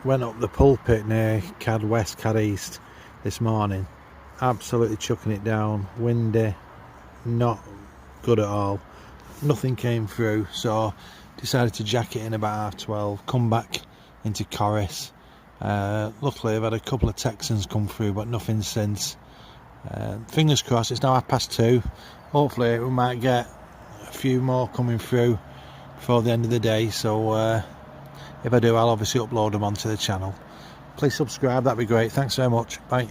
went up the pulpit near Cad West, Cad East this morning. Absolutely chucking it down, windy, not good at all. Nothing came through, so decided to jack it in about 12:30, come back into Corris. Luckily I've had a couple of Texans come through, but nothing since. Fingers crossed, it's now 2:30. Hopefully we might get a few more coming through before the end of the day, so if I do, I'll obviously upload them onto the channel. Please subscribe, that'd be great. Thanks very much. Bye.